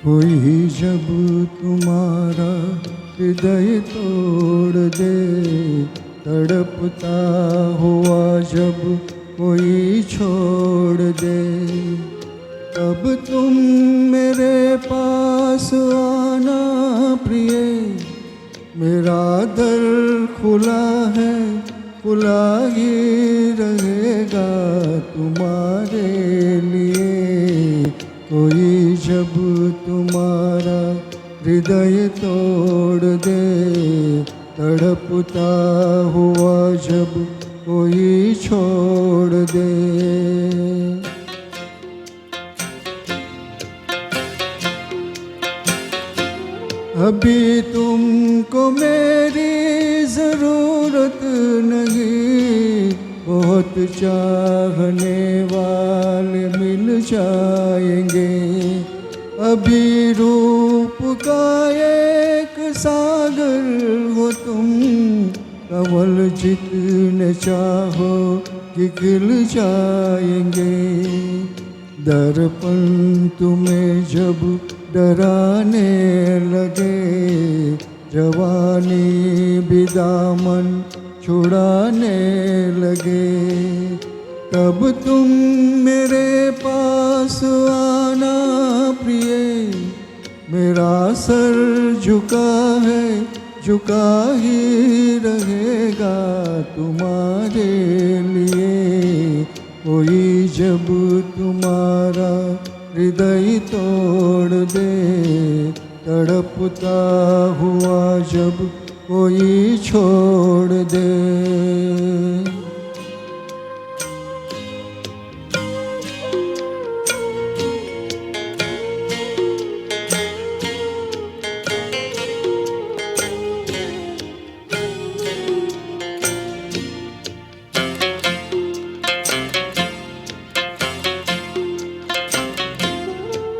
कोई जब तुम्हारा हृदय तोड़ दे, तड़पता हुआ जब कोई छोड़ दे, तब तुम मेरे पास आना प्रिय। मेरा दर खुला है, खुला ही रहेगा तुम्हारे लिए। कोई जब तुम्हारा हृदय तोड़ दे, तड़पता हुआ जब कोई छोड़ दे। अभी तुमको मेरी ज़रूरत नहीं, बहुत चाहने वाले मिल जाएंगे। अभी रूप का एक सागर हो तुम, कमल जितने चाहो कि खिल जाएंगे। दर्पण तुम्हें जब डराने लगे, जवानी भी दामन छुड़ाने लगे, तब तुम मेरे पास आना प्रिय। मेरा सर झुका है, झुका ही रहेगा तुम्हारे लिए। कोई जब तुम्हारा हृदय तोड़ दे, तड़पता हुआ जब कोई छोड़ दे।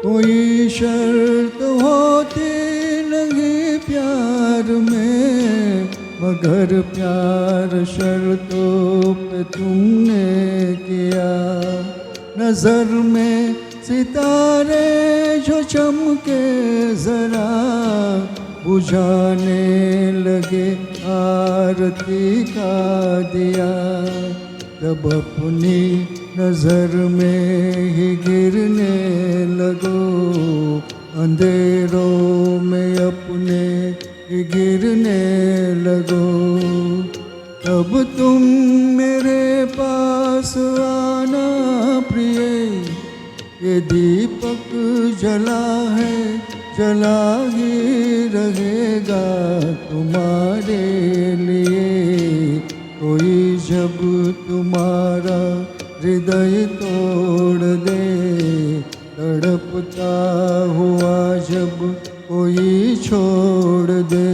कोई शर्त होती नहीं प्यार में, मगर प्यार शर्तों पे तुमने किया। नज़र में सितारे जो चमके ज़रा, बुझाने लगे आरती का दिया। जब अपनी नज़र में ही गिरने लगो, अंधेरों में अपने ही गिरने लगो, तब तुम मेरे पास आना प्रिय। ये दीपक जला है, जला ही रहेगा तुम्हारे लिए। कोई जब तुम्हारा हृदय तोड़ दे, तड़पता हुआ जब कोई छोड़ दे।